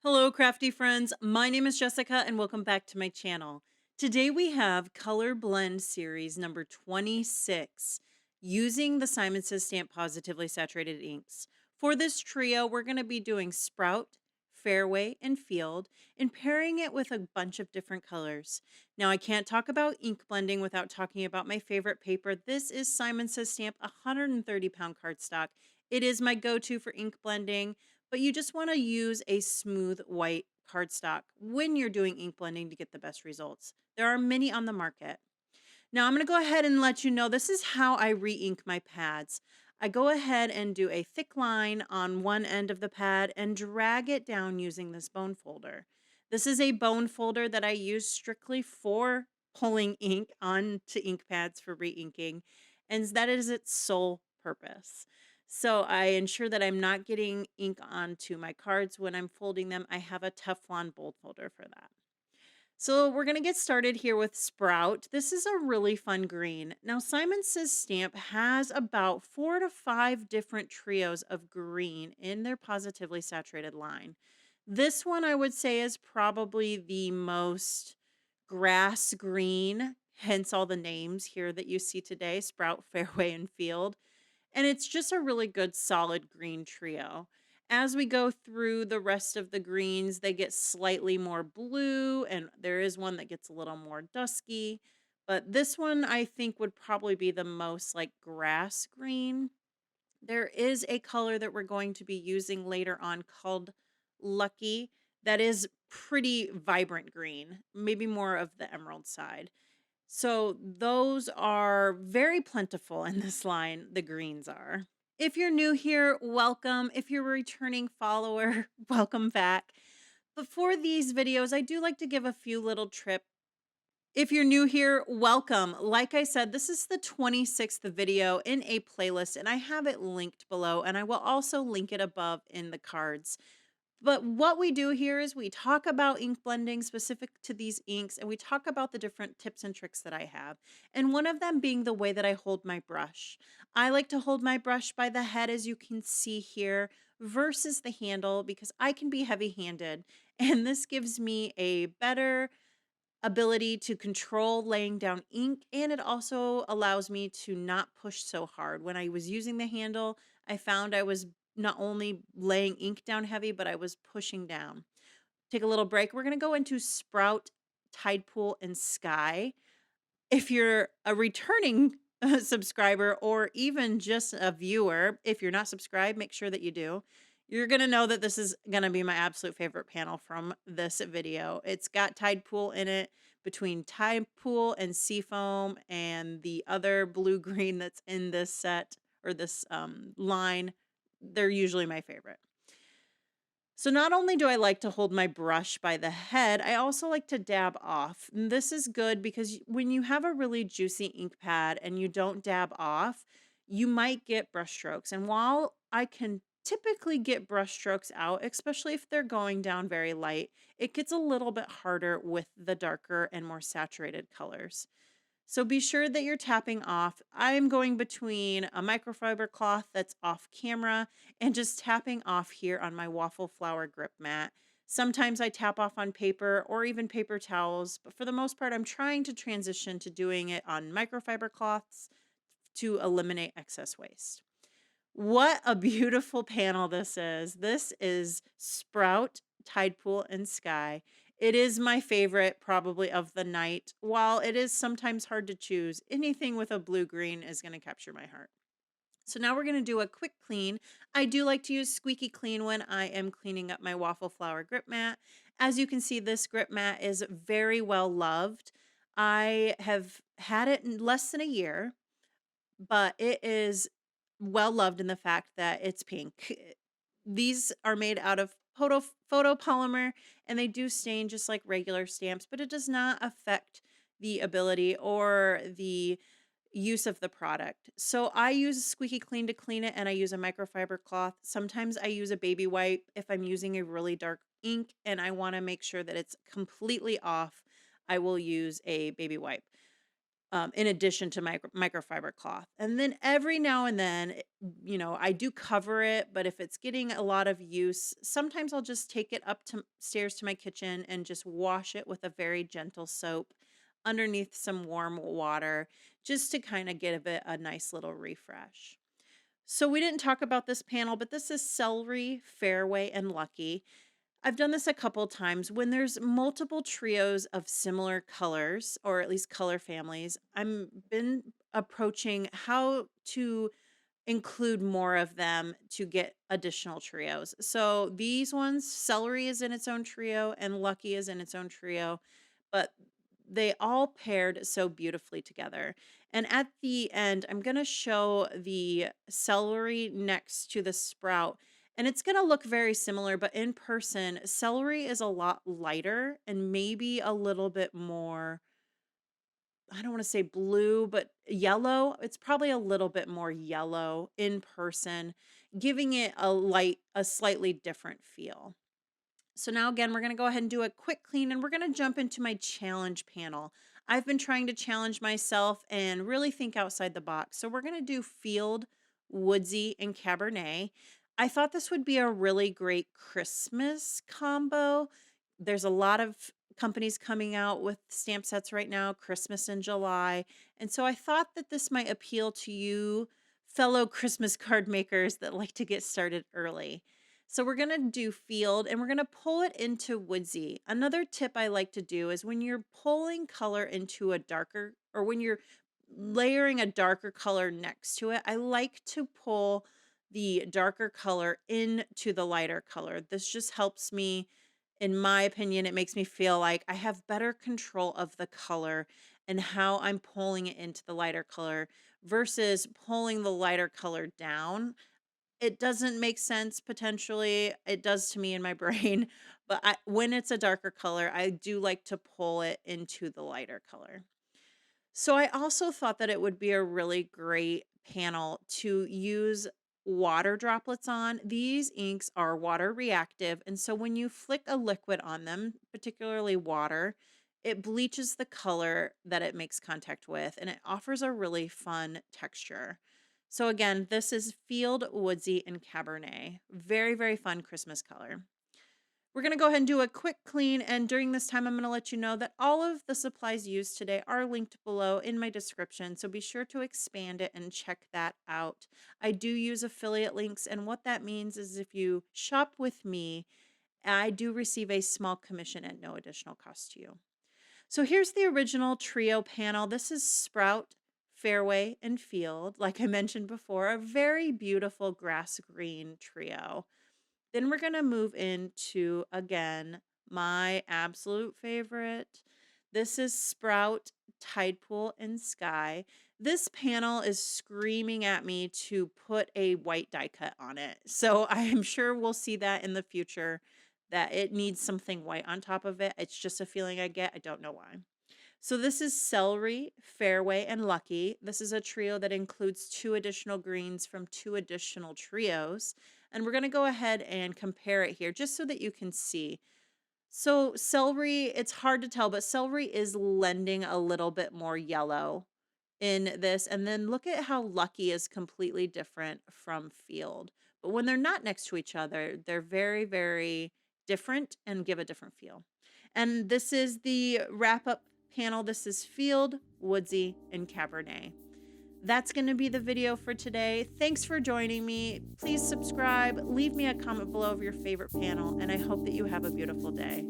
Hello, crafty friends. My name is Jessica, and welcome back to my channel. Today we have Color Blend Series number 26 using the Simon Says Stamp Positively Saturated inks. For this trio, we're going to be doing Sprout, Fairway, and Field, and pairing it with a bunch of different colors. Now, I can't talk about ink blending without talking about my favorite paper. This is Simon Says Stamp 130-pound cardstock. It is my go-to for ink blending, but you just want to use a smooth white cardstock when you're doing ink blending to get the best results. There are many on the market. Now I'm going to go ahead and let you know this is how I re-ink my pads. I go ahead and do a thick line on one end of the pad and drag it down using this bone folder. This is a bone folder that I use strictly for pulling ink onto ink pads for re-inking, and that is its sole purpose. So I ensure that I'm not getting ink onto my cards when I'm folding them. I have a Teflon bold folder for that. So we're going to get started here with Sprout. This is a really fun green. Now, Simon Says Stamp has about 4 to 5 different trios of green in their positively saturated line. This one I would say is probably the most grass green, hence all the names here that you see today, Sprout, Fairway, and Field. And it's just a really good solid green trio. As we go through the rest of the greens, they get slightly more blue, and there is one that gets a little more dusky. But this one I think would probably be the most like grass green. There is a color that we're going to be using later on called Lucky that is pretty vibrant green, maybe more of the emerald side. So those are very plentiful in this line, the greens are. If you're new here, welcome. If you're a returning follower, welcome back. But for these videos, I do like to give a few little tips. If you're new here, welcome. Like I said, this is the 26th video in a playlist, and I have it linked below, and I will also link it above in the cards. But what we do here is we talk about ink blending specific to these inks, and we talk about the different tips and tricks that I have. And one of them being the way that I hold my brush. I like to hold my brush by the head, as you can see here, versus the handle because I can be heavy handed. And this gives me a better ability to control laying down ink, and it also allows me to not push so hard. When I was using the handle, I found I was not only laying ink down heavy, but I was pushing down. Take a little break. We're going to go into Sprout, Tidepool, and Sky. If you're a returning subscriber or even just a viewer, if you're not subscribed, make sure that you do. You're going to know that this is going to be my absolute favorite panel from this video. It's got Tidepool in it, between Tidepool and Seafoam and the other blue green that's in this set or this line. They're usually my favorite. So not only do I like to hold my brush by the head, I also like to dab off. And this is good because when you have a really juicy ink pad and you don't dab off, you might get brush strokes. And while I can typically get brush strokes out, especially if they're going down very light, it gets a little bit harder with the darker and more saturated colors. So be sure that you're tapping off. I'm going between a microfiber cloth that's off camera and just tapping off here on my Waffle flower grip mat. Sometimes I tap off on paper or even paper towels, but for the most part, I'm trying to transition to doing it on microfiber cloths to eliminate excess waste. What a beautiful panel this is. This is Sprout, Tidepool, and Sky. It is my favorite probably of the night. While it is sometimes hard to choose, anything with a blue-green is going to capture my heart. So now we're going to do a quick clean. I do like to use Squeaky Clean when I am cleaning up my Waffle Flower grip mat. As you can see, this grip mat is very well loved. I have had it in less than a year, but it is well loved in the fact that it's pink. These are made out of photopolymer, and they do stain just like regular stamps, but it does not affect the ability or the use of the product. So I use Squeaky Clean to clean it, and I use a microfiber cloth. Sometimes I use a baby wipe if I'm using a really dark ink and I want to make sure that it's completely off. I will use a baby wipe. in addition to microfiber cloth. And then every now and then, I do cover it, but if it's getting a lot of use, sometimes I'll just take it up to stairs to my kitchen and just wash it with a very gentle soap underneath some warm water, just to kind of give it a nice little refresh. So we didn't talk about this panel, but this is Celery, Fairway, and Lucky. I've done this a couple times when there's multiple trios of similar colors, or at least color families. I'm been approaching how to include more of them to get additional trios. So these ones, Celery is in its own trio and Lucky is in its own trio, but they all paired so beautifully together. And at the end, I'm going to show the celery next to the sprout. And it's going to look very similar, but in person, celery is a lot lighter and maybe a little bit more, I don't want to say blue, but yellow. It's probably a little bit more yellow in person, giving it a slightly different feel. So now again, we're going to go ahead and do a quick clean and we're going to jump into my challenge panel. I've been trying to challenge myself and really think outside the box. So we're going to do Field, Woodsy, and Cabernet. I thought this would be a really great Christmas combo. There's a lot of companies coming out with stamp sets right now, Christmas in July. And so I thought that this might appeal to you, fellow Christmas card makers that like to get started early. So we're going to do Field and we're going to pull it into Woodsy. Another tip I like to do is when you're pulling color into a darker, or when you're layering a darker color next to it, I like to pull the darker color into the lighter color. This just helps me, in my opinion, it makes me feel like I have better control of the color and how I'm pulling it into the lighter color versus pulling the lighter color down. It doesn't make sense potentially. It does to me in my brain, but when it's a darker color, I do like to pull it into the lighter color. So I also thought that it would be a really great panel to use water droplets on. These inks are water reactive, and so when you flick a liquid on them, particularly water, it bleaches the color that it makes contact with, and it offers a really fun texture. So again, this is Field, Woodsy, and Cabernet. Very, very fun Christmas color. We're going to go ahead and do a quick clean, and during this time, I'm going to let you know that all of the supplies used today are linked below in my description, so be sure to expand it and check that out. I do use affiliate links, and what that means is if you shop with me, I do receive a small commission at no additional cost to you. So here's the original trio panel. This is Sprout, Fairway, and Field. Like I mentioned before, a very beautiful grass green trio. Then we're going to move into, again, my absolute favorite. This is Sprout, Tidepool, and Sky. This panel is screaming at me to put a white die cut on it. So I am sure we'll see that in the future, that it needs something white on top of it. It's just a feeling I get. I don't know why. So this is Celery, Fairway, and Lucky. This is a trio that includes 2 additional greens from 2 additional trios. And we're going to go ahead and compare it here just so that you can see. So celery, it's hard to tell, but celery is lending a little bit more yellow in this. And then look at how Lucky is completely different from Field. But when they're not next to each other, they're very, very different and give a different feel. And this is the wrap-up panel. This is Field, Woodsy, and Cabernet. That's going to be the video for today. Thanks for joining me. Please subscribe, leave me a comment below of your favorite panel, and I hope that you have a beautiful day.